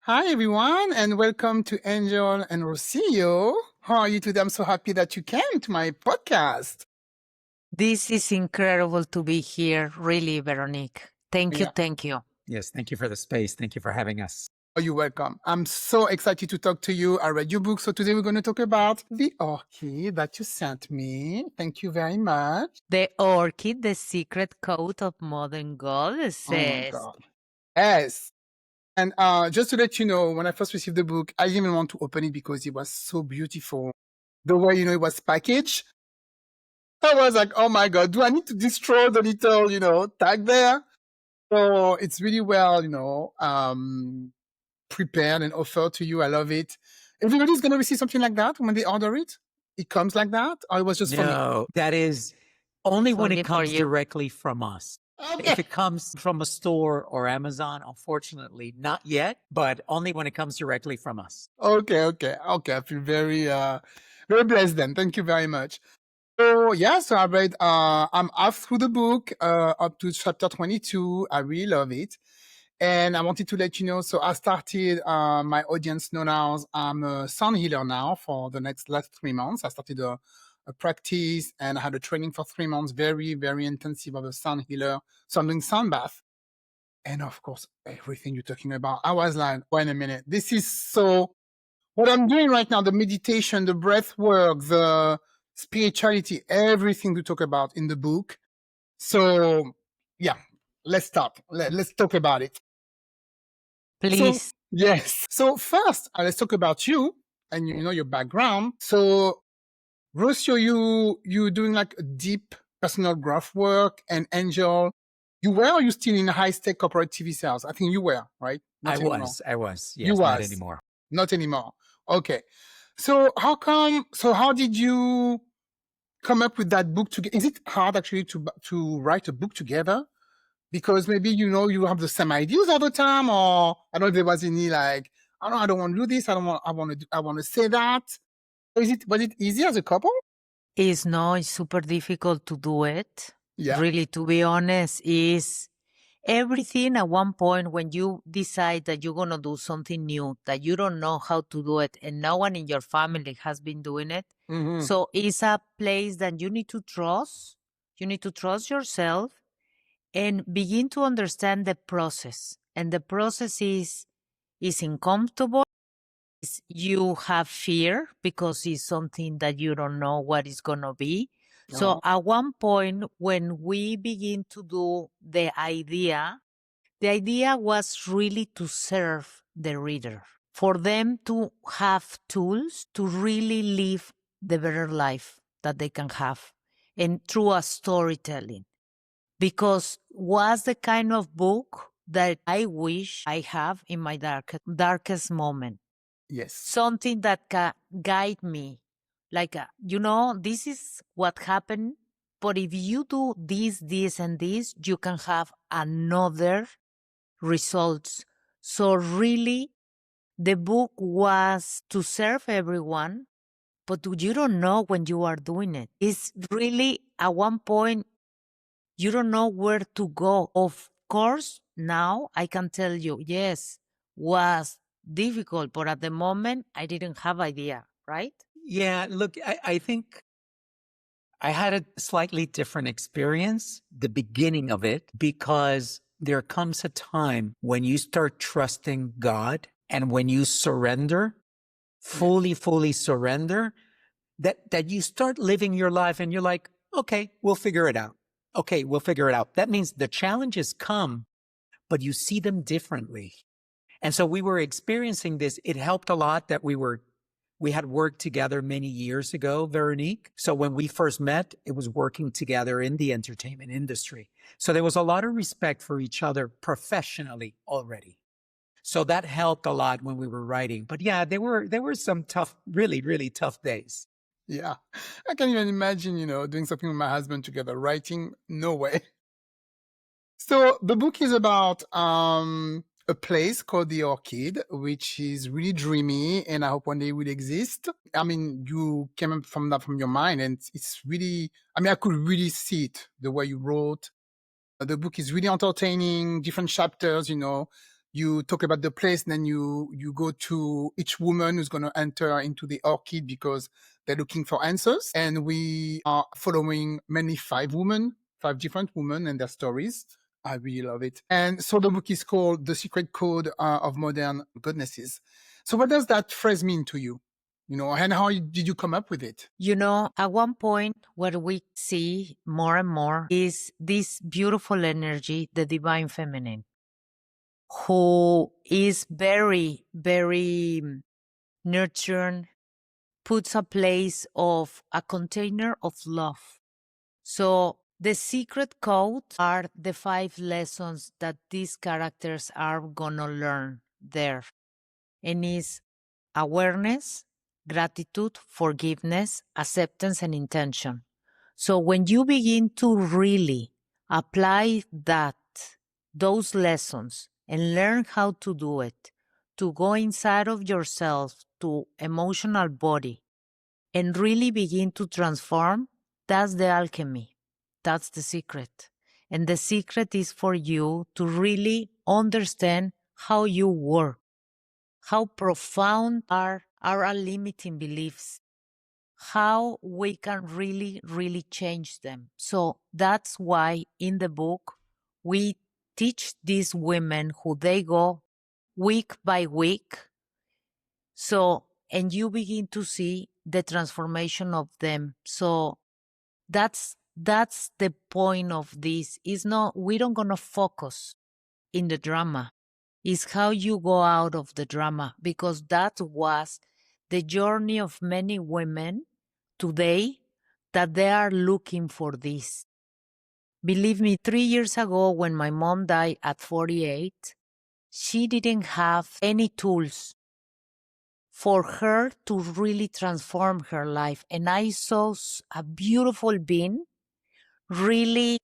Hi, everyone, and welcome to Angel and Rocio. How are you today? I'm so happy that you came to my podcast. This is incredible to be here, really, Veronique. Thank you, Yeah, thank you. Yes, thank you for the space. Thank you for having us. you're welcome. I'm so excited to talk to you. I read your book, so today we're going to talk about the orchid that you sent me. Thank you very much. The orchid, the secret code of modern Oh my goddesses. God. Yes. And just to let you know, when I first received the book, I didn't even want to open it because it was so beautiful. The way, it was packaged. I was like, oh my God, do I need to destroy the little, tag there? So it's really well, prepared and offered to you. I love it. Everybody's going to receive something like that when they order it? It comes like that? Or it was just for me? No, that is only It's when only it for comes you. directly from us. If Okay. it comes from a store or Amazon, unfortunately, not yet, but only when it comes directly from us. Okay. I feel very blessed then. Thank you very much. So yeah, so I read, I'm half through the book, up to chapter 22. I really love it. And I wanted to let you know, so I started, my audience know now, I'm a sound healer now for the last 3 months. I started a practice and I had a training for 3 months, very, very intensive of a sound healer. So I'm doing sound bath. And of course, everything you're talking about, I was like, wait a minute, this is so, what I'm doing right now, the meditation, the breath work, the spirituality, everything to talk about in the book. So yeah, let's start. Let's talk about it. So Please. yes. So first, let's talk about you and your background. So Rocio, you doing like a deep personal growth work and Angel. You were or you still in high stake corporate TV sales? I think you were, right? Not anymore. I was. You Yes, not was. anymore. Not anymore. Okay. So how did you come up with that book together? Is it hard actually to write a book together? Because maybe you have the same ideas all the time, or I don't know if there was any like, I don't want to do this, I want to say that. Was it easy as a couple? It's super difficult to do it. Yeah. Really, to be honest, is everything at one point when you decide that you're going to do something new, that you don't know how to do it, and no one in your family has been doing it. Mm-hmm. So it's a place that you need to trust. You need to trust yourself and begin to understand the process. And the process is uncomfortable. You have fear because it's something that you don't know what it's going to be. So Oh, at one point, when we begin to do the idea was really to serve the reader, for them to have tools to really live the better life that they can have, and through a storytelling. Because was the kind of book that I wish I have in my darkest moment. yes. Something that can guide me. Like, this is what happened. But if you do this, and this, you can have another results. So really, the book was to serve everyone, but you don't know when you are doing it. It's really at one point, you don't know where to go. Of course, now I can tell you, yes, was difficult, but at the moment I didn't have idea, right? Yeah, look, I think I had a slightly different experience, the beginning of it, because there comes a time when you start trusting God and when you surrender, fully surrender, that you start living your life and you're like, okay, we'll figure it out. Okay, we'll figure it out. That means the challenges come, but you see them differently. And so we were experiencing this. It helped a lot that we had worked together many years ago, Veronique. So when we first met, it was working together in the entertainment industry. So there was a lot of respect for each other professionally already. So that helped a lot when we were writing. But yeah, there were some tough, really tough days. Yeah. I can even imagine, doing something with my husband together, writing, no way. So the book is about a place called the Orchid, which is really dreamy, and I hope one day will exist. I mean, you came up from that from your mind, and it's really. I mean, I could really see it the way you wrote. The book is really entertaining. Different chapters, you talk about the place, and then you go to each woman who's going to enter into the orchid because they're looking for answers. And we are following mainly five different women and their stories. I really love it. And so the book is called The Secret Code of Modern Goddesses. So what does that phrase mean to you? And how did you come up with it? At one point, what we see more and more is this beautiful energy, the divine feminine, who is very, very nurturing, puts a place of a container of love. So the secret codes are the 5 lessons that these characters are gonna learn there. And is awareness, gratitude, forgiveness, acceptance, and intention. So when you begin to really apply those lessons and learn how to do it, to go inside of yourself, to emotional body, and really begin to transform, that's the alchemy. That's the secret. And the secret is for you to really understand how you work, how profound are our limiting beliefs, how we can really, really change them. So that's why in the book, we teach these women who they go week by week. So, and you begin to see the transformation of them. So that's the point of this. We don't gonna focus in the drama. It's how you go out of the drama, because that was the journey of many women today, that they are looking for this. Believe me, 3 years ago when my mom died at 48, she didn't have any tools for her to really transform her life. And I saw a beautiful being really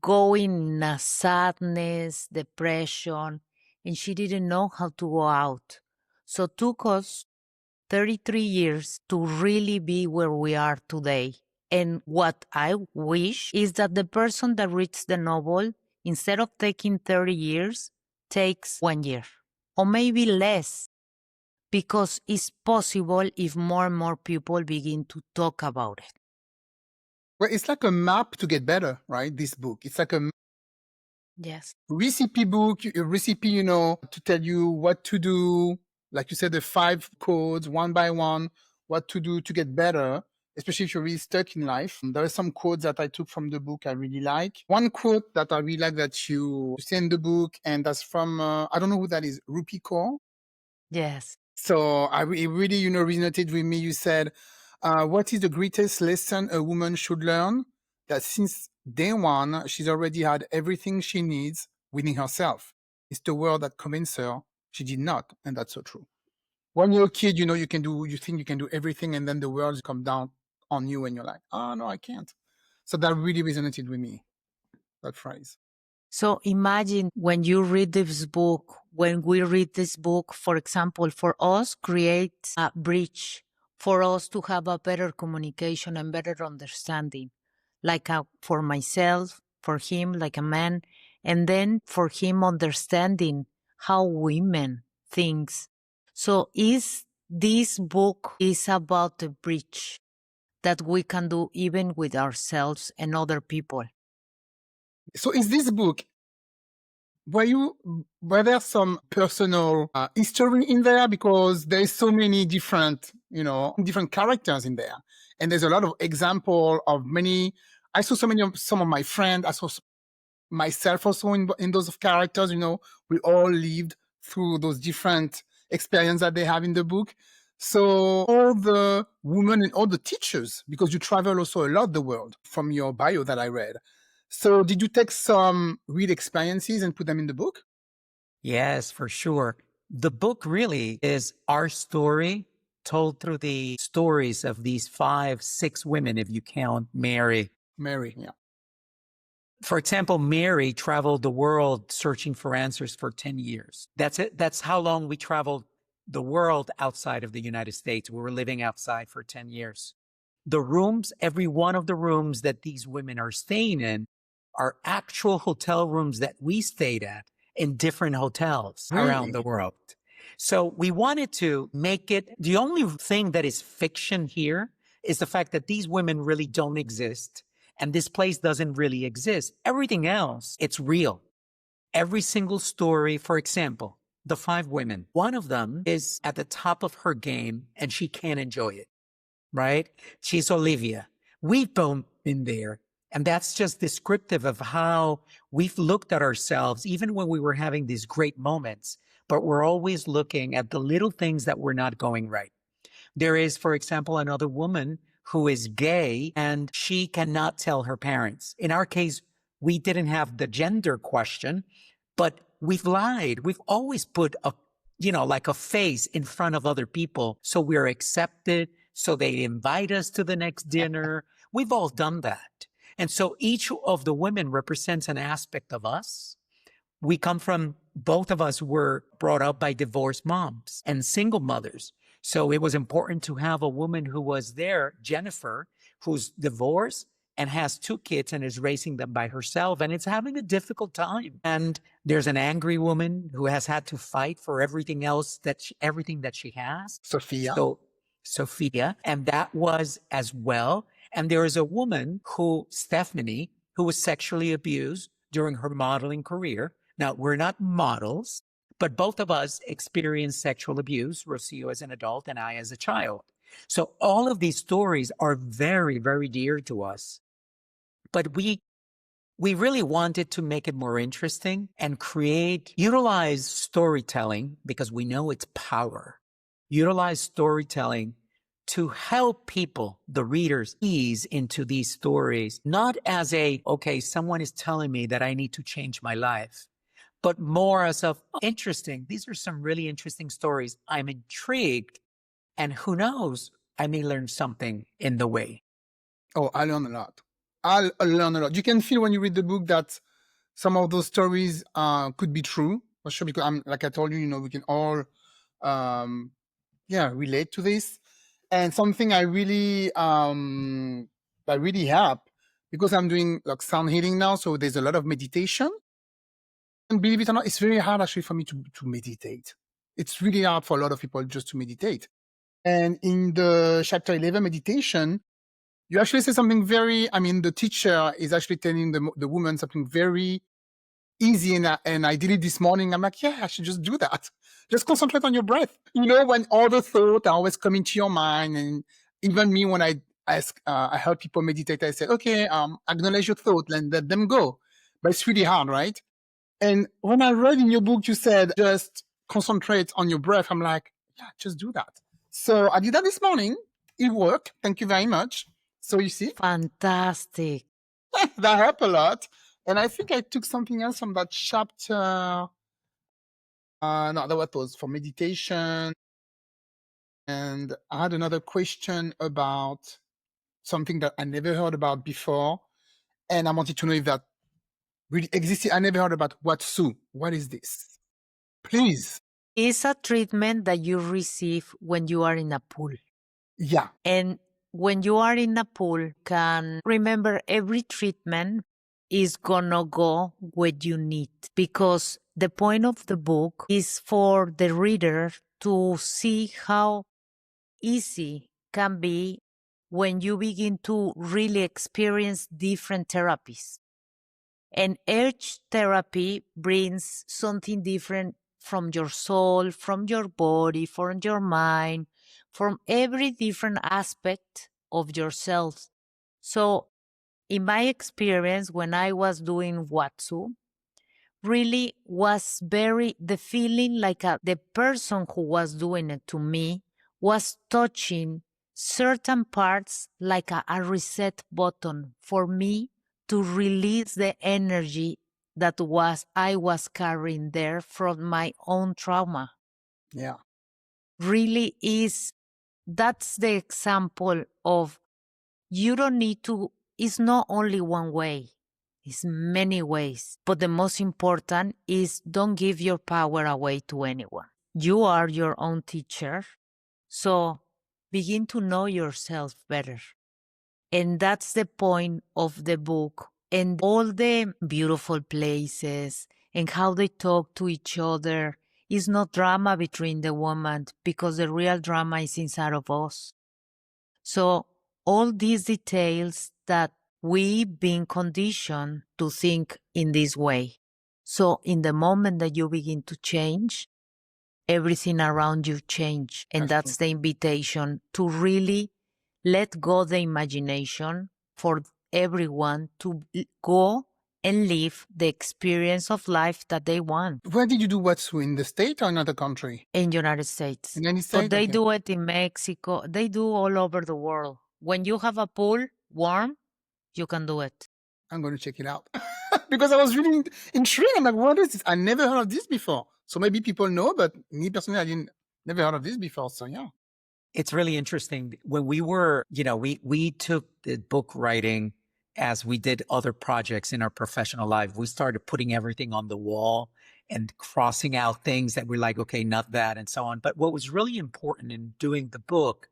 going in a sadness, depression, and she didn't know how to go out. So it took us 33 years to really be where we are today. And what I wish is that the person that reads the novel, instead of taking 30 years, takes 1 year or maybe less, because it's possible if more and more people begin to talk about it. Well, it's like a map to get better, right? This book. It's like a Yes. recipe book, a recipe, to tell you what to do. Like you said, the 5 codes, one by one, what to do to get better, especially if you're really stuck in life. There are some quotes that I took from the book I really like. One quote that I really like that you say in the book, and that's from, I don't know who that is, Rupi Kaur. Yes. So it really, resonated with me. You said, what is the greatest lesson a woman should learn? That since day one, she's already had everything she needs within herself. It's the world that convinced her she did not. And that's so true. When you're a kid, you think you can do everything, and then the world come down on you and you're like, oh, no, I can't. So that really resonated with me, that phrase. So imagine when you read this book, when we read this book, for example, for us, create a bridge for us to have a better communication and better understanding, like for myself, for him, like a man, and then for him understanding how women thinks. So this book is about the bridge that we can do even with ourselves and other people. So is this book, were there some personal history in there? Because there's so many different, different characters in there. And there's a lot of example of I saw some of my friends, I saw myself also in those characters, we all lived through those different experiences that they have in the book. So all the women and all the teachers, because you travel also a lot the world from your bio that I read. So did you take some real experiences and put them in the book? Yes, for sure. The book really is our story told through the stories of these 5, 6 women, if you count Mary. Mary, yeah. For example, Mary traveled the world searching for answers for 10 years. That's it. That's how long we traveled the world outside of the United States. We were living outside for 10 years. The rooms, every one of the rooms that these women are staying in are actual hotel rooms that we stayed at. in different hotels around the world. So we wanted to make it, the only thing that is fiction here is the fact that these women really don't exist and this place doesn't really exist. Everything else, it's real. Every single story, for example, the 5 women, one of them is at the top of her game and she can't enjoy it, right? She's Olivia. We've both been there. And that's just descriptive of how we've looked at ourselves, even when we were having these great moments, but we're always looking at the little things that were not going right. There is, for example, another woman who is gay and she cannot tell her parents. In our case, we didn't have the gender question, but we've lied. We've always put a, like a face in front of other people. So we're accepted. So they invite us to the next dinner. We've all done that. And so each of the women represents an aspect of us. We come from, both of us were brought up by divorced moms and single mothers. So it was important to have a woman who was there, Jennifer, who's divorced and has 2 kids and is raising them by herself. And it's having a difficult time. And there's an angry woman who has had to fight for everything else, everything that she has. Sophia. So Sophia, and that was as well. And there is a woman Stephanie, who was sexually abused during her modeling career. Now, we're not models, but both of us experienced sexual abuse, Rocio as an adult and I as a child. So all of these stories are very, very dear to us. But we really wanted to make it more interesting and utilize storytelling, because we know its power. Utilize storytelling to help people, the readers, ease into these stories, not as someone is telling me that I need to change my life, but more as interesting. These are some really interesting stories. I'm intrigued, and who knows, I may learn something in the way. Oh, I learn a lot. I learn a lot. You can feel when you read the book that some of those stories could be true, for sure, because like I told you, we can all relate to this. And something I really help, because I'm doing like sound healing now, so there's a lot of meditation. And believe it or not, it's very hard actually for me to meditate. It's really hard for a lot of people just to meditate. And in the chapter 11 meditation, you actually say something the teacher is actually telling the woman something very easy. And I did it this morning. I'm like, I should just do that. Just concentrate on your breath. When all the thoughts are always coming to your mind. And even me, when I help people meditate, I say, okay, acknowledge your thought and let them go. But it's really hard, right? And when I read in your book, you said, just concentrate on your breath. I'm like, just do that. So I did that this morning. It worked. Thank you very much. So you see. Fantastic. That helped a lot. And I think I took something else from that chapter. No, that was for meditation. And I had another question about something that I never heard about before. And I wanted to know if that really existed. I never heard about Watsu. What is this? Please. It's a treatment that you receive when you are in a pool. Yeah. And when you are in a pool, can remember every treatment is gonna go where you need, because the point of the book is for the reader to see how easy can be when you begin to really experience different therapies. And each therapy brings something different from your soul, from your body, from your mind, from every different aspect of yourself. So in my experience, when I was doing Watsu, really was the feeling like the person who was doing it to me was touching certain parts like a reset button for me to release the energy that I was carrying there from my own trauma. Yeah. Really that's the example of you don't need to, it's not only one way, it's many ways. But the most important is don't give your power away to anyone. You are your own teacher. So begin to know yourself better. And that's the point of the book. And all the beautiful places and how they talk to each other. It's not drama between the women because the real drama is inside of us. So all these details that we've been conditioned to think in this way. So in the moment that you begin to change, everything around you change. And that's the invitation to really let go the imagination for everyone to go and live the experience of life that they want. Where did you do Watsu? In the state or another country? In United States. In any But state? they Okay. do it in Mexico. They do all over the world. When you have a pool warm, you can do it. I'm going to check it out because I was really intrigued. I'm like, what is this? I never heard of this before. So maybe people know, but me personally, I never heard of this before. So yeah. It's really interesting. When we were, we took the book writing as we did other projects in our professional life. We started putting everything on the wall and crossing out things that we're like, okay, not that, and so on. But what was really important in doing the book,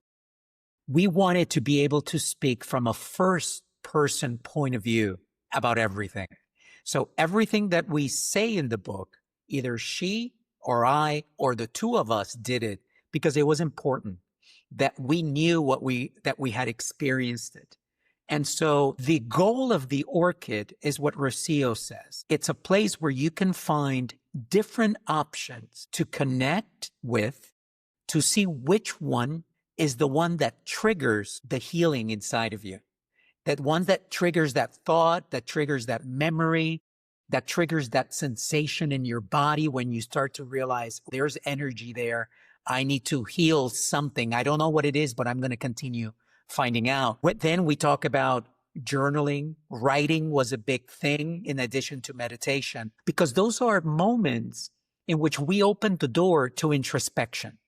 we wanted to be able to speak from a first person point of view about everything. So everything that we say in the book, either she or I or the two of us did it because it was important that we knew that we had experienced it. And so the goal of the orchid is what Rocio says. It's a place where you can find different options to connect with, to see which one is the one that triggers the healing inside of you. That one that triggers that thought, that triggers that memory, that triggers that sensation in your body when you start to realize there's energy there. I need to heal something. I don't know what it is, but I'm going to continue finding out. Then we talk about journaling. Writing was a big thing in addition to meditation, because those are moments in which we open the door to introspection.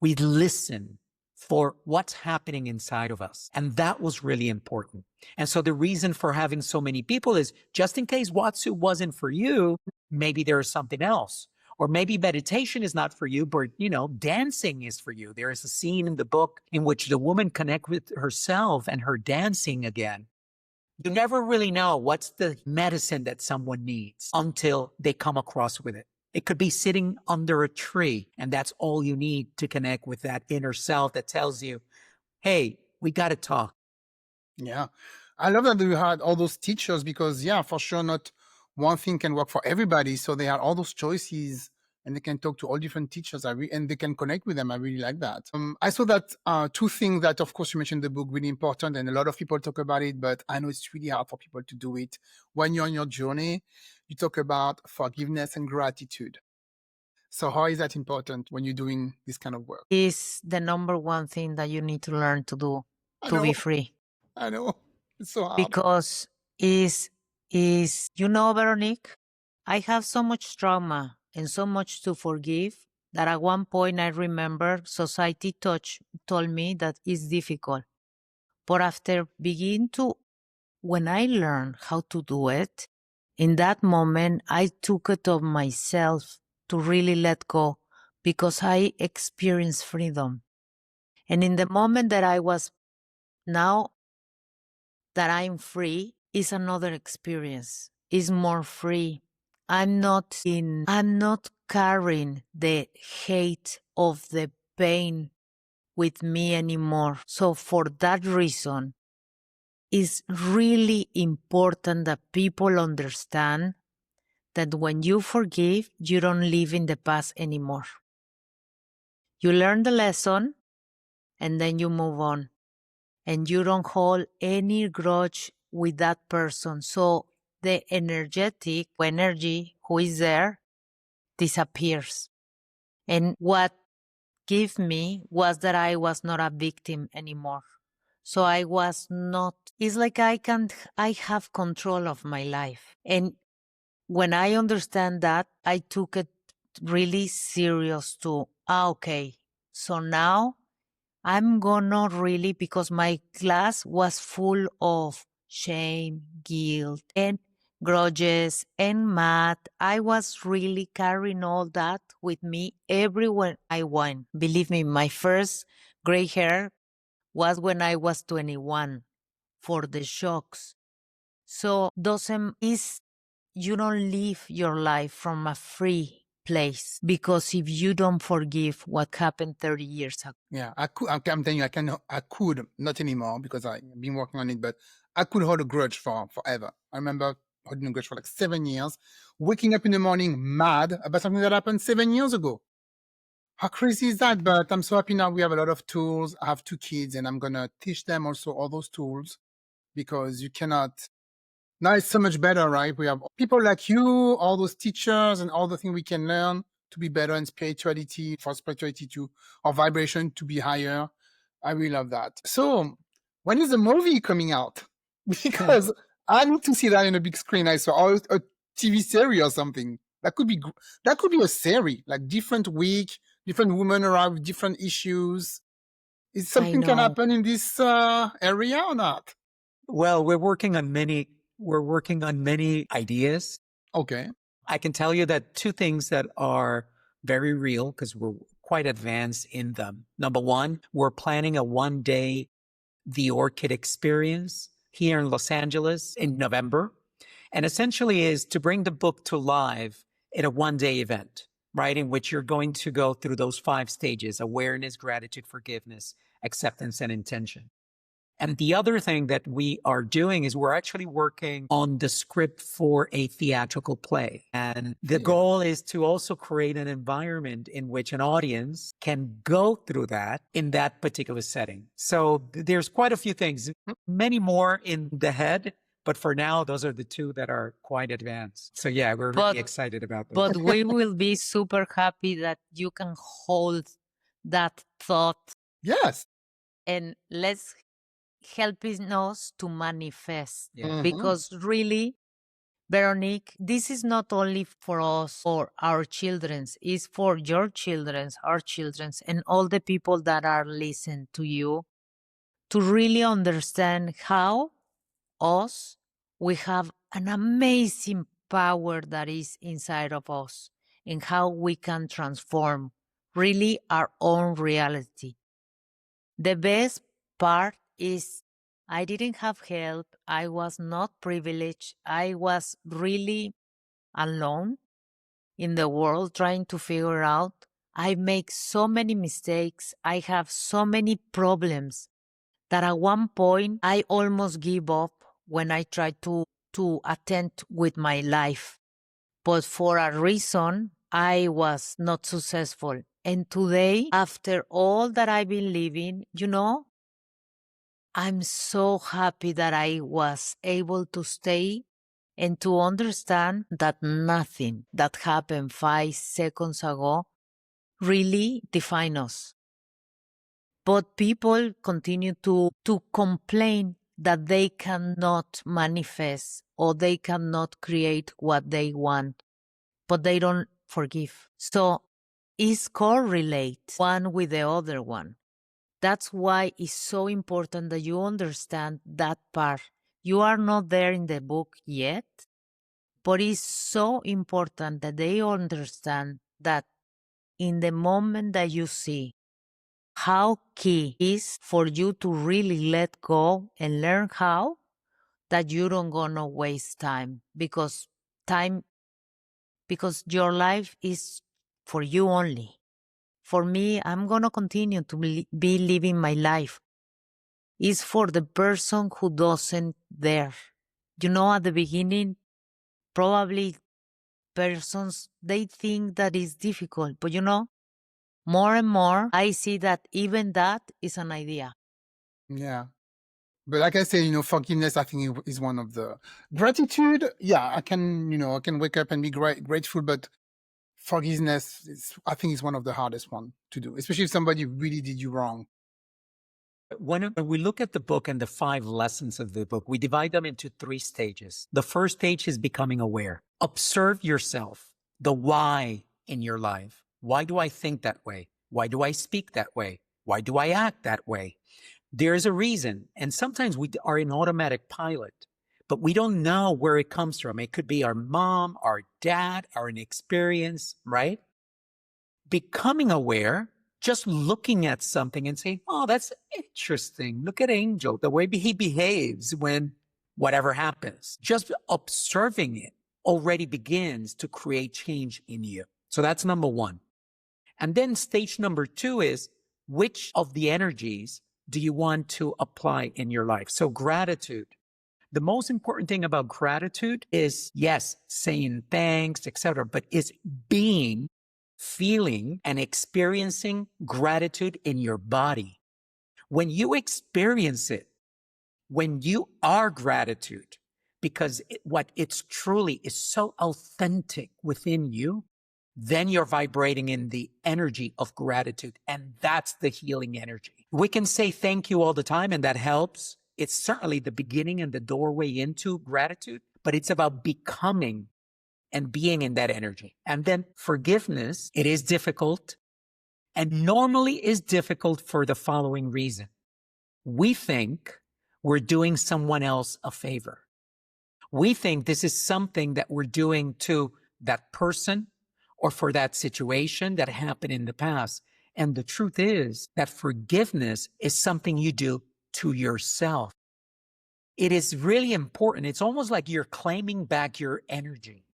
We listen for what's happening inside of us. And that was really important. And so the reason for having so many people is just in case Watsu wasn't for you, maybe there is something else. Or maybe meditation is not for you, but, dancing is for you. There is a scene in the book in which the woman connects with herself and her dancing again. You never really know what's the medicine that someone needs until they come across with it. It could be sitting under a tree, and that's all you need to connect with that inner self that tells you, hey, we got to talk. Yeah. I love that you had all those teachers because, yeah, for sure, not one thing can work for everybody. So they had all those choices and they can talk to all different teachers and they can connect with them. I really like that. I saw that two things that, of course, you mentioned in the book, really important. And a lot of people talk about it, but I know it's really hard for people to do it. When you're on your journey, you talk about forgiveness and gratitude. So how is that important when you're doing this kind of work? Is the number one thing that you need to learn to do to be free. I know. It's so hard. Because Veronique, I have so much trauma and so much to forgive that at one point I remember society told me that it's difficult. But when I learned how to do it, in that moment, I took it of myself to really let go because I experienced freedom. And in the moment that now that I'm free, is another experience. Is more free. I'm not carrying the hate of the pain with me anymore. So for that reason, it's really important that people understand that when you forgive, you don't live in the past anymore. You learn the lesson and then you move on. And you don't hold any grudge with that person. So the energy who is there disappears. And what gave me was that I was not a victim anymore. So I was not, it's like I have control of my life. And when I understand that, I took it really serious too. Okay, so now I'm gonna really, because my class was full of shame, guilt, and grudges and math. I was really carrying all that with me everywhere I went. Believe me, my first gray hair was when I was 21 for the shocks. So you don't live your life from a free place, because if you don't forgive what happened 30 years ago. Yeah, I'm telling you, I could, not anymore because I've been working on it, but I could hold a grudge for forever. I remember holding a grudge for like 7 years, waking up in the morning mad about something that happened 7 years ago. How crazy is that? But I'm so happy now we have a lot of tools. I have 2 kids and I'm going to teach them also all those tools, because you cannot. Now it's so much better, right? We have people like you, all those teachers, and all the things we can learn to be better in spirituality, for spirituality to, our vibration to be higher. I really love that. So when is the movie coming out? Because I need to see that in a big screen. I saw, or a TV series or something. That could be a series, like different week, different women arrive with different issues. Is I something can know. happen in this area or not? Well, we're working on many ideas. Okay. I can tell you that 2 things that are very real, because we're quite advanced in them. Number one, we're planning a 1-day The Orchid experience here in Los Angeles in November. And essentially is to bring the book to life in a 1-day event, right? In which you're going to go through those 5 stages: awareness, gratitude, forgiveness, acceptance, and intention. And the other thing that we are doing is we're actually working on the script for a theatrical play. And the goal is to also create an environment in which an audience can go through that in that particular setting. So there's quite a few things, many more in the head, but for now, those are the 2 that are quite advanced. So yeah, we're really excited about those. But we will be super happy that you can hold that thought, Yes. and let's helping us to manifest. Yeah. Because really, Veronique, this is not only for us or our children's, it's for your children's, our children's, and all the people that are listening to you, to really understand how we have an amazing power that is inside of us, and how we can transform really our own reality. The best part is I didn't have help. I was not privileged. I was really alone in the world trying to figure out. I make so many mistakes. I have so many problems that at one point I almost give up when I tried to attend with my life. But for a reason, I was not successful. And today, after all that I've been living, I'm so happy that I was able to stay and to understand that nothing that happened 5 seconds ago really defines us. But people continue to complain that they cannot manifest or they cannot create what they want, but they don't forgive. So it's correlate one with the other one. That's why it's so important that you understand that part. You are not there in the book yet, but it's so important that they understand that in the moment that you see how key is for you to really let go and learn how, that you don't gonna waste because your life is for you only. For me, I'm gonna continue to be living my life. It's for the person who doesn't dare. At the beginning, probably persons, they think that is difficult, but more and more, I see that even that is an idea. Yeah. But like I say, forgiveness, I think is one of the gratitude. Yeah, I can wake up and be grateful, but forgiveness I think is one of the hardest one to do, especially if somebody really did you wrong. When we look at the book and the 5 lessons of the book, we divide them into 3 stages. The first stage is becoming aware. Observe yourself, the why in your life. Why do I think that way? Why do I speak that way? Why do I act that way? There's a reason. And sometimes we are in automatic pilot, but we don't know where it comes from. It could be our mom, our dad, our inexperience, right? Becoming aware, just looking at something and saying, oh, that's interesting. Look at Angel, the way he behaves when whatever happens. Just observing it already begins to create change in you. So that's number one. And then stage number two is, which of the energies do you want to apply in your life? So gratitude. The most important thing about gratitude is, yes, saying thanks, etc., but it's being, feeling, and experiencing gratitude in your body. When you experience it, when you are gratitude, because what it's truly is so authentic within you, then you're vibrating in the energy of gratitude. And that's the healing energy. We can say thank you all the time, and that helps. It's certainly the beginning and the doorway into gratitude, but it's about becoming and being in that energy. And then forgiveness, it is difficult, and normally is difficult for the following reason. We think we're doing someone else a favor. We think this is something that we're doing to that person or for that situation that happened in the past. And the truth is that forgiveness is something you do to yourself. It is really important. It's almost like you're claiming back your energy.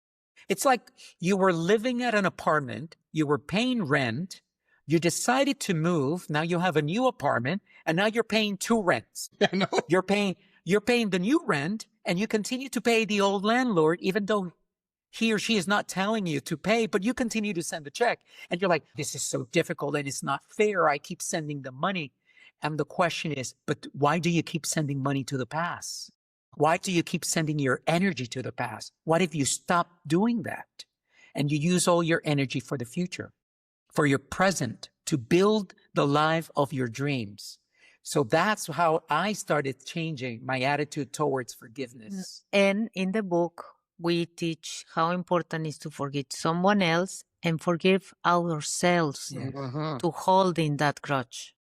It's like you were living at an apartment, you were paying rent, you decided to move, now you have a new apartment, and now you're paying two rents. I know. You're paying the new rent, and you continue to pay the old landlord, even though he or she is not telling you to pay, but you continue to send the check. And you're like, this is so difficult and it's not fair. I keep sending the money. And the question is, but why do you keep sending money to the past? Why do you keep sending your energy to the past? What if you stop doing that and you use all your energy for the future, for your present, to build the life of your dreams? So that's how I started changing my attitude towards forgiveness. And in the book, we teach how important it is to forgive someone else and forgive ourselves Yeah. to hold in that grudge.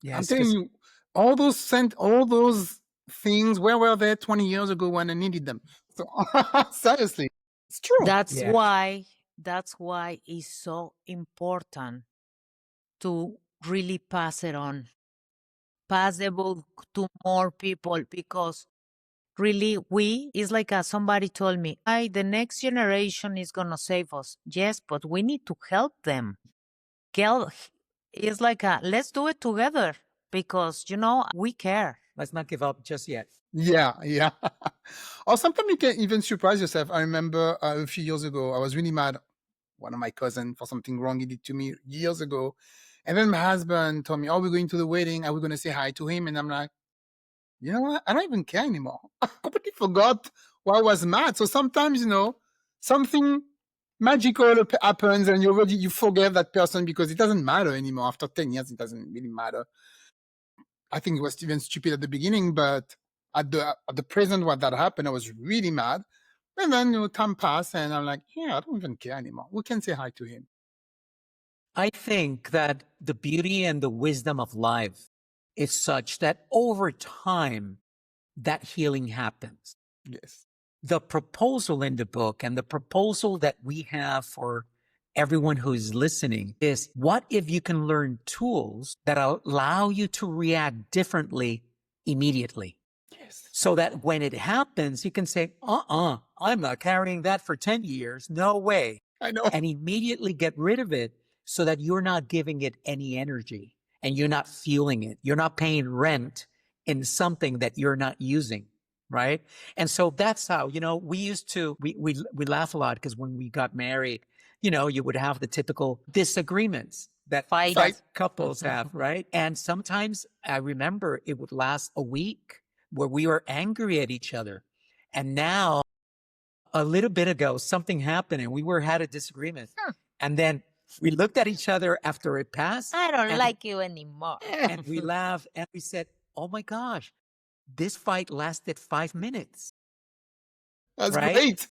I'm Yes, telling 'cause- you, all those things, where were they 20 years ago when I needed them? So seriously, it's true. That's Yeah. why it's so important to really pass it on, pass the book to more people, because really it's like somebody told me, the next generation is going to save us. Yes, but we need to help them. It's like let's do it together, because, we care. Let's not give up just yet. Yeah. Or sometimes you can even surprise yourself. I remember a few years ago, I was really mad. One of my cousins for something wrong he did to me years ago. And then my husband told me, oh, we're going to the wedding. Are we going to say hi to him? And I'm like, you know what? I don't even care anymore. I completely forgot why I was mad. So sometimes, something magical happens and you forget that person because it doesn't matter anymore. After 10 years, it doesn't really matter. I think it was even stupid at the beginning, but at the present, when that happened, I was really mad. And then time passed, and I'm like, yeah, I don't even care anymore. We can say hi to him. I think that the beauty and the wisdom of life is such that over time, that healing happens. Yes. The proposal in the book and the proposal that we have for everyone who is listening is, what if you can learn tools that allow you to react differently immediately? Yes. So that when it happens, you can say, I'm not carrying that for 10 years. No way. I know. And immediately get rid of it so that you're not giving it any energy and you're not feeling it. You're not paying rent in something that you're not using. Right. And so that's how, we used to, we laugh a lot because when we got married, you would have the typical disagreements that Fight. couples have. Right. And sometimes I remember it would last a week where we were angry at each other. And now, a little bit ago, something happened and we had a disagreement. And then we looked at each other after it passed. I don't like you anymore. And we laughed and we said, oh my gosh, this fight lasted 5 minutes. That's right? great.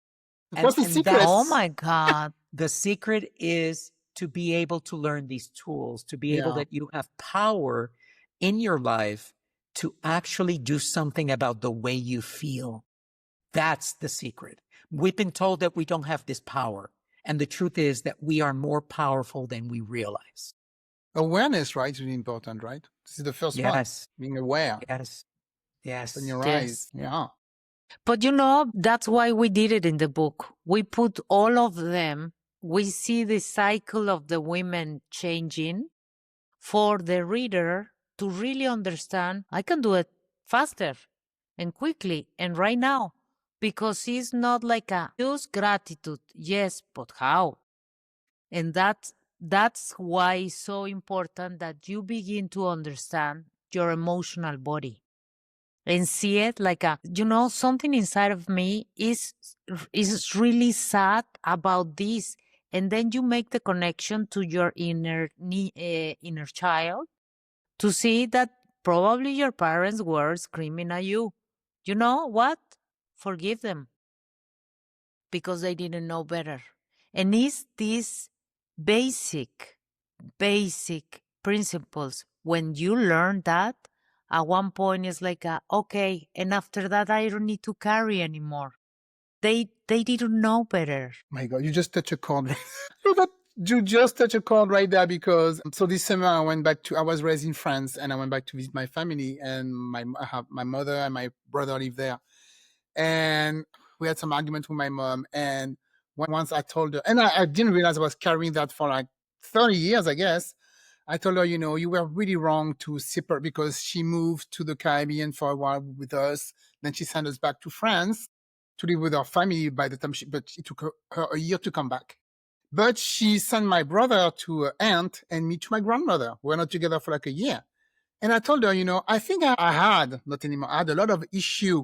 And- What's the and secret? that's- Oh my God. The secret is to be able to learn these tools, to be able Yeah. that you have power in your life to actually do something about the way you feel. That's the secret. We've been told that we don't have this power. And the truth is that we are more powerful than we realize. Awareness, right, is really important, right? This is the first one. Yes. Being aware. Yes. Yes. Open your Yes. eyes. Yeah. But that's why we did it in the book. We put all of them. We see the cycle of the women changing for the reader to really understand. I can do it faster and quickly and right now, because it's not like a use gratitude. Yes, but how? And that's why it's so important that you begin to understand your emotional body and see it like something inside of me is really sad about this. And then you make the connection to your inner child to see that probably your parents were screaming at you. You know what? Forgive them because they didn't know better. And it's these basic principles. When you learn that, at one point it's like, okay, and after that I don't need to carry anymore. They didn't know better. My God, you just touch a chord. You just touch a chord right there because so this summer I was raised in France and I went back to visit my family and I have my mother and my brother live there. And we had some argument with my mom. And once I told her, and I didn't realize I was carrying that for like 30 years, I guess. I told her, you were really wrong to separate because she moved to the Caribbean for a while with us. Then she sent us back to France to live with our family by the time but it took her a year to come back. But she sent my brother to her aunt and me to my grandmother. We were not together for like a year. And I told her, I think I had, not anymore, I had a lot of issue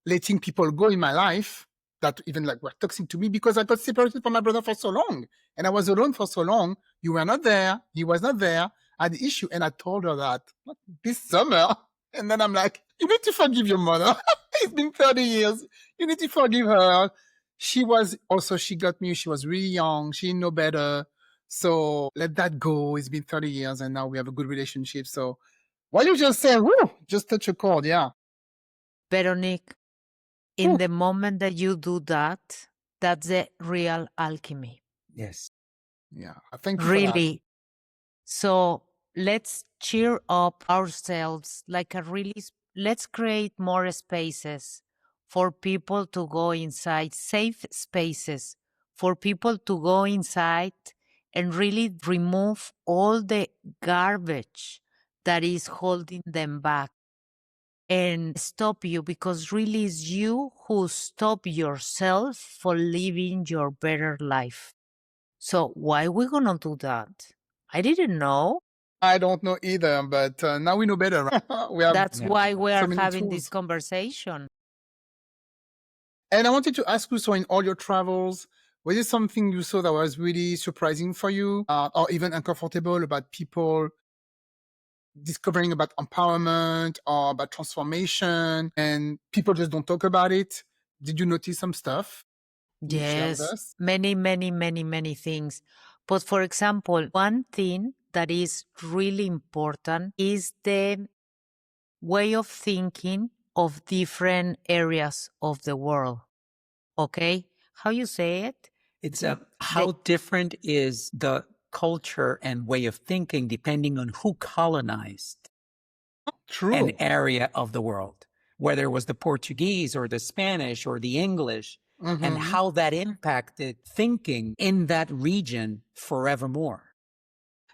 letting people go in my life that even like were toxic to me because I got separated from my brother for so long. And I was alone for so long. You were not there. He was not there. I had the issue. And I told her that this summer. And then I'm like, you need to forgive your mother. It's been 30 years. You need to forgive her. She got me. She was really young. She didn't know better. So let that go. It's been 30 years and now we have a good relationship. So what you just said, just touch a chord. Yeah. Veronique, in the moment that you do that, that's the real alchemy. Yes. Yeah. Thank you really. for that. So let's cheer up ourselves let's create more spaces for people to go inside, safe spaces for people to go inside and really remove all the garbage that is holding them back and stop you, because really it's you who stop yourself for living your better life. So why we gonna do that? I didn't know. I don't know either, but now we know better. That's why we are many having this tools. conversation. And I wanted to ask you, so in all your travels, was it something you saw that was really surprising for you or even uncomfortable about people discovering about empowerment or about transformation and people just don't talk about it? Did you notice some stuff? Can you share with Yes, us? many, many, many, many things. But for example, one thing that is really important is the way of thinking of different areas of the world. Okay? How you say it? It's how different is the culture and way of thinking depending on who colonized True. an area of the world, whether it was the Portuguese or the Spanish or the English, and how that impacted thinking in that region forevermore.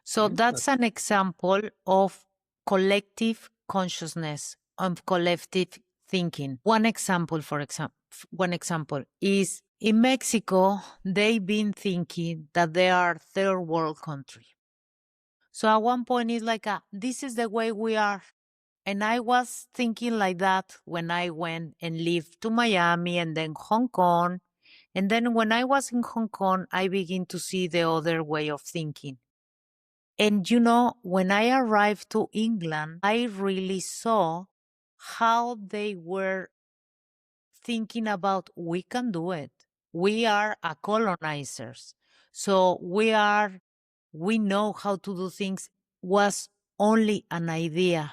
So that's an example of collective consciousness, of collective thinking. One example is in Mexico, they've been thinking that they are third world country. So at one point it's like, this is the way we are. And I was thinking like that when I went and lived to Miami and then Hong Kong. And then when I was in Hong Kong, I began to see the other way of thinking. And when I arrived to England, I really saw how they were thinking about, we can do it. We are colonizers. So we know how to do things, was only an idea.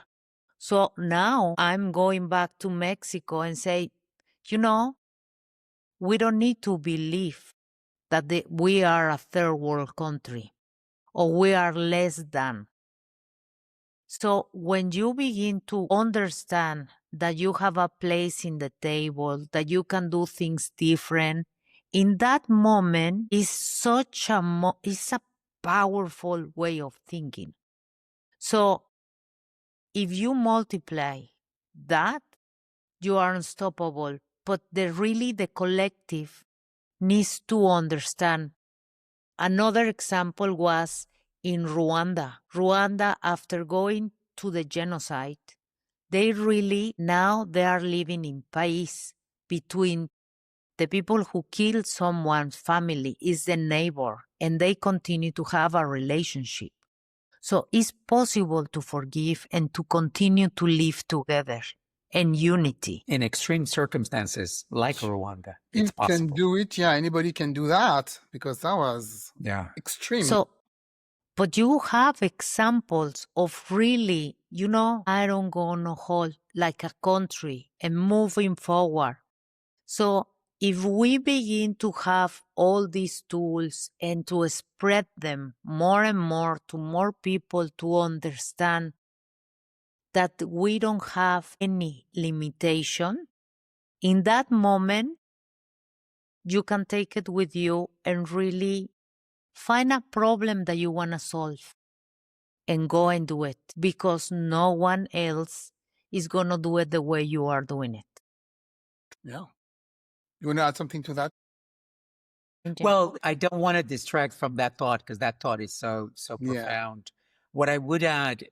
So now I'm going back to Mexico and say, we don't need to believe that we are a third world country or we are less than. So when you begin to understand that you have a place in the table, that you can do things different. In that moment is such it's a powerful way of thinking. So if you multiply that, you are unstoppable. But the collective needs to understand. Another example was in Rwanda. Rwanda, after going to the genocide, now they are living in peace between the people who killed someone's family is the neighbor, and they continue to have a relationship. So it's possible to forgive and to continue to live together in unity. In extreme circumstances like Rwanda, You it's possible. can do it. Yeah, anybody can do that because that was extreme. So, but you have examples of really, I don't gonna hold like a country and moving forward. So if we begin to have all these tools and to spread them more and more to more people to understand that we don't have any limitation, in that moment, you can take it with you and really find a problem that you want to solve and go and do it because no one else is going to do it the way you are doing it. Yeah. You want to add something to that? Well, I don't want to distract from that thought because that thought is so profound. What I would add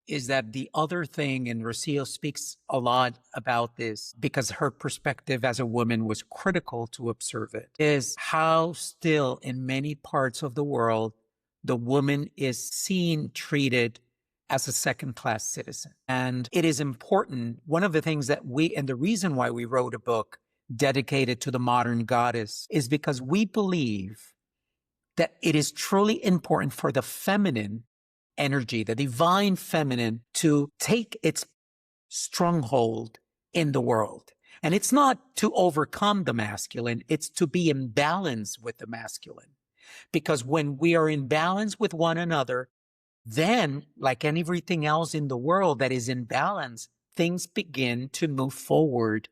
is that the other thing, and Rocio speaks a lot about this because her perspective as a woman was critical to observe it, is how still in many parts of the world, the woman is seen, treated as a second-class citizen. And it is important. One of the things that and the reason why we wrote a book dedicated to the modern goddess is because we believe that it is truly important for the feminine energy, the divine feminine, to take its stronghold in the world. And it's not to overcome the masculine, it's to be in balance with the masculine. Because when we are in balance with one another, then, like everything else in the world that is in balance, things begin to move forward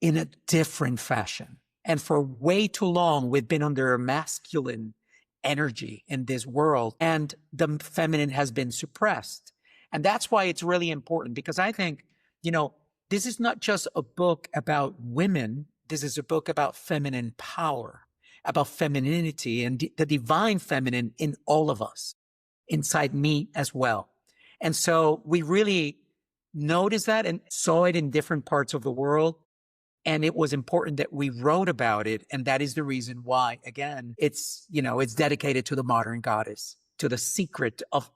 in a different fashion. And for way too long, we've been under a masculine energy in this world, and the feminine has been suppressed. And that's why it's really important, because I think, this is not just a book about women. This is a book about feminine power, about femininity and the divine feminine in all of us, inside me as well. And so we really noticed that and saw it in different parts of the world. And it was important that we wrote about it. And that is the reason why, again, it's dedicated to the modern goddess, to the secret of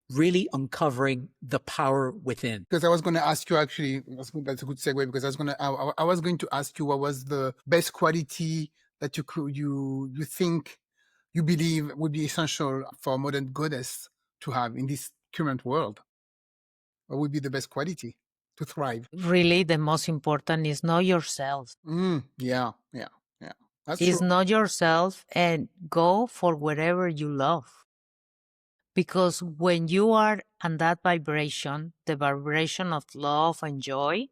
really uncovering the power within. Because I was going to ask you, actually, that's a good segue, because I was going to ask you what was the best quality that you think, you believe would be essential for a modern goddess to have in this current world. What would be the best quality to thrive? Really, the most important is know yourself. Yeah. That's is true. Know yourself and go for whatever you love. Because when you are on that vibration, the vibration of love and joy,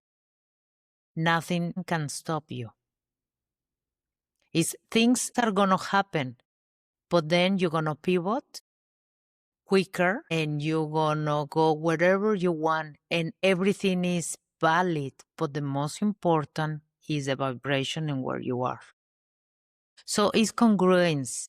nothing can stop you. Things are going to happen, but then you're going to pivot quicker and you're going to go wherever you want, and everything is valid. But the most important is the vibration and where you are. So it's congruence.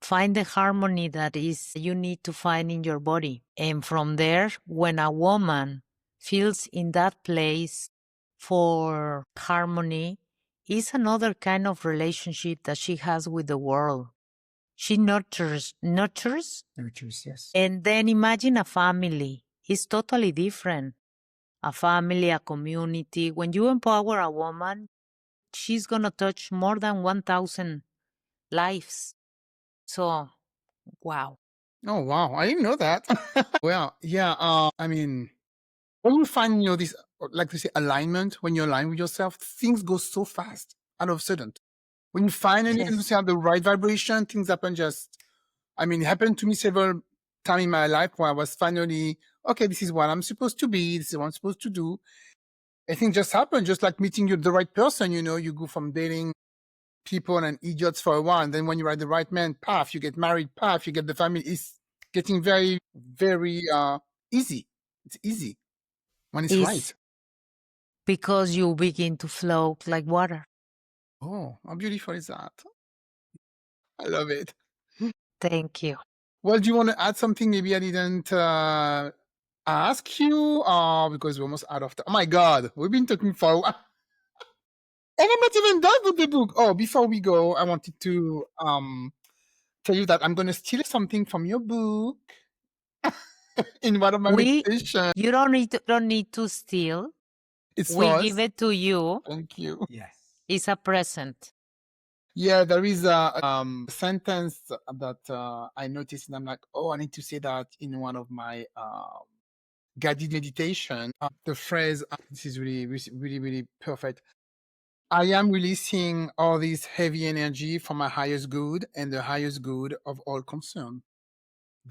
Find the harmony that is you need to find in your body. And from there, when a woman feels in that place for harmony, is another kind of relationship that she has with the world. She nurtures. Nurtures, yes. And then imagine a family. It's totally different. A family, a community. When you empower a woman, she's going to touch more than 1,000 lives. So, wow. Oh, wow. I didn't know that. Well, yeah. I mean, when you find, this, like to say, alignment, when you align with yourself, things go so fast out of a sudden. When you finally have the right vibration, things happen it happened to me several times in my life where I was finally, okay, this is what I'm supposed to be. This is what I'm supposed to do. I think just happened, just like meeting the right person. You go from dating people and idiots for a while, and then when you're at the right man, paf, you get married, paf, you get the family. It's getting very, very easy. It's easy when it's right. Is because you begin to float like water. Oh, how beautiful is that? I love it. Thank you. Well, do you want to add something maybe I didn't ask you? Because we're almost out of time. Oh my God, we've been talking for a while. And I'm not even done with the book. Oh, before we go, I wanted to tell you that I'm going to steal something from your book in one of my meditations. You don't need to steal. It's We for give us. it to you. Thank you. Yes. It's a present. Yeah, there is a sentence that I noticed, and I'm like, oh, I need to say that in one of my guided meditation. The phrase, this is really, really, really perfect. I am releasing all this heavy energy for my highest good and the highest good of all concerned.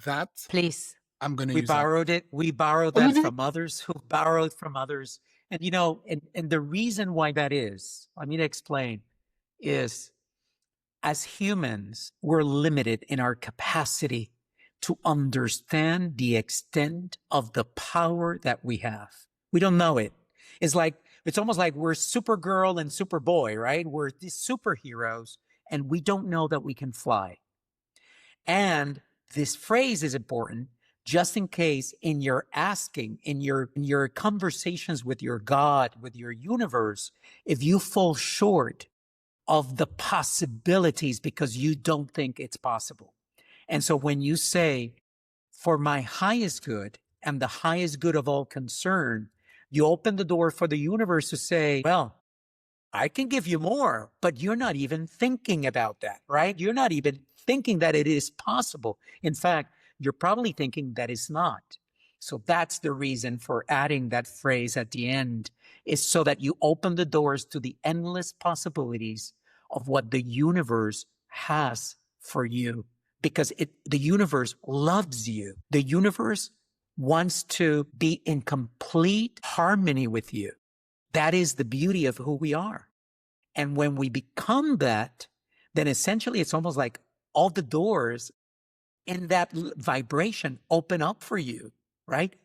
That, please, I'm going to We use that. borrowed it. We borrowed Oh, you that did? from others who borrowed from others. And, and the reason why that is, let me explain, is as humans, we're limited in our capacity to understand the extent of the power that we have. We don't know it. It's almost like we're Supergirl and Superboy, right? We're these superheroes and we don't know that we can fly. And this phrase is important just in case in your asking, in your conversations with your God, with your universe, if you fall short of the possibilities because you don't think it's possible. And so when you say, for my highest good and the highest good of all concern, you open the door for the universe to say, well, I can give you more, but you're not even thinking about that, right? You're not even thinking that it is possible. In fact, you're probably thinking that it's not. So that's the reason for adding that phrase at the end, is so that you open the doors to the endless possibilities of what the universe has for you, because the universe loves you. The universe wants to be in complete harmony with you. That is the beauty of who we are. And when we become that, then essentially it's almost like all the doors in that vibration open up for you, right?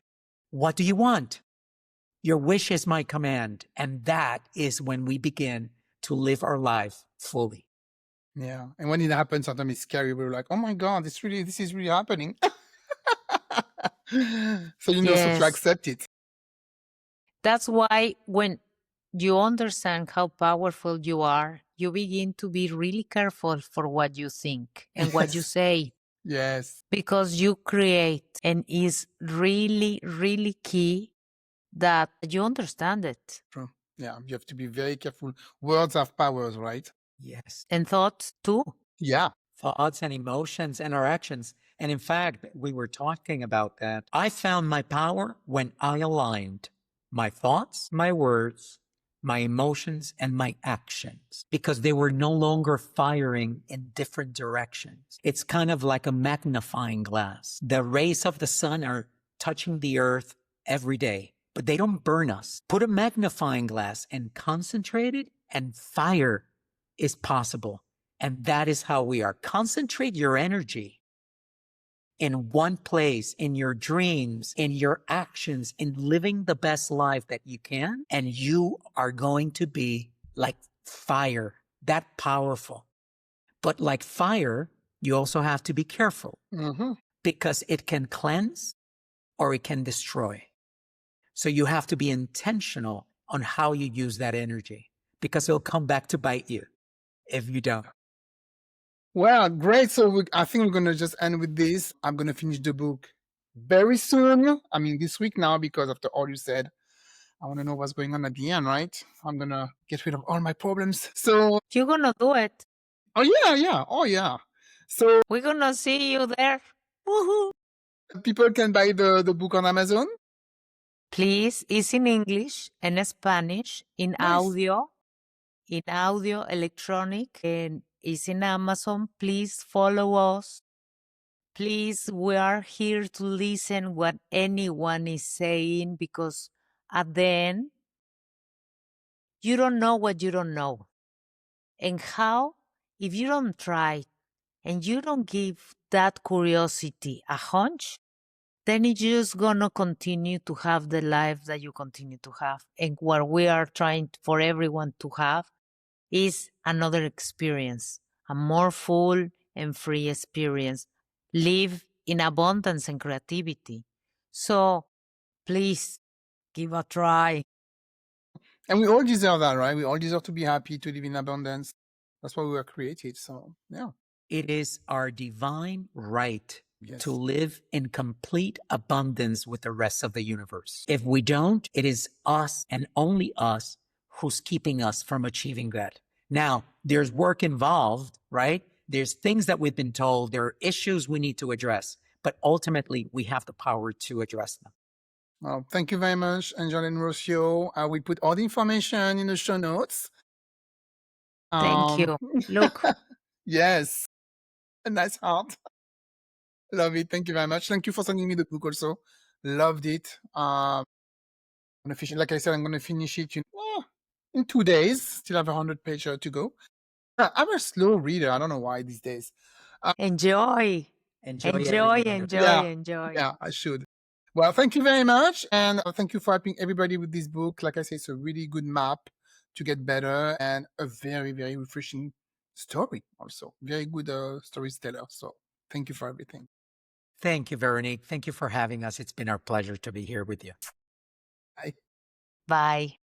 What do you want? Your wish is my command. And that is when we begin to live our life fully. Yeah. And when it happens, sometimes it's scary. We're like, oh my God, this is really happening. So, so to Yes. accept it. That's why when you understand how powerful you are, you begin to be really careful for what you think and what you Yes. say, Yes. because you create, and is really, really key that you understand it. True. Yeah. You have to be very careful. Words have powers, right? Yes. And thoughts too. Yeah. Thoughts and emotions and our actions. And in fact, we were talking about that. I found my power when I aligned my thoughts, my words, my emotions, and my actions, because they were no longer firing in different directions. It's kind of like a magnifying glass. The rays of the sun are touching the earth every day, but they don't burn us. Put a magnifying glass and concentrate it, and fire is possible. And that is how we are. Concentrate your energy in one place, in your dreams, in your actions, in living the best life that you can. And you are going to be like fire, that powerful. But like fire, you also have to be careful, because it can cleanse or it can destroy. So you have to be intentional on how you use that energy, because it'll come back to bite you if you don't. Well, great. So I think we're going to just end with this. I'm going to finish the book very soon. I mean, this week now, because after all you said, I want to know what's going on at the end, right? I'm going to get rid of all my problems. So, You're going to do it. oh, yeah, yeah. Oh, yeah. So, We're going to see you there. Woohoo! people can buy the book on Amazon. Please, it's in English and Spanish, in audio, electronic, and it's in Amazon. Please follow us. Please, we are here to listen what anyone is saying, because at the end, you don't know what you don't know. And how, if you don't try and you don't give that curiosity a hunch, then it's just gonna continue to have the life that you continue to have. And what we are trying for everyone to have is another experience, a more full and free experience. Live in abundance and creativity. So please give a try. And we all deserve that, right? We all deserve to be happy, to live in abundance. That's why we were created. So, yeah. It is our divine right Yes. to live in complete abundance with the rest of the universe. If we don't, it is us and only us who's keeping us from achieving that. Now, there's work involved, right? There's things that we've been told, there are issues we need to address, but ultimately we have the power to address them. Well, thank you very much, Angel and Rocio. We put all the information in the show notes. Thank you. Look. Yes. A nice heart. Love it. Thank you very much. Thank you for sending me the book also. Loved it. Like I said, I'm going to finish it in 2 days. Still have 100 pages to go. I'm a slow reader. I don't know why these days. Enjoy. Enjoy. Yeah, I should. Well, thank you very much. And thank you for helping everybody with this book. Like I say, it's a really good map to get better and a very, very refreshing story also. Very good storyteller. So thank you for everything. Thank you, Veronique. Thank you for having us. It's been our pleasure to be here with you. Bye. Bye.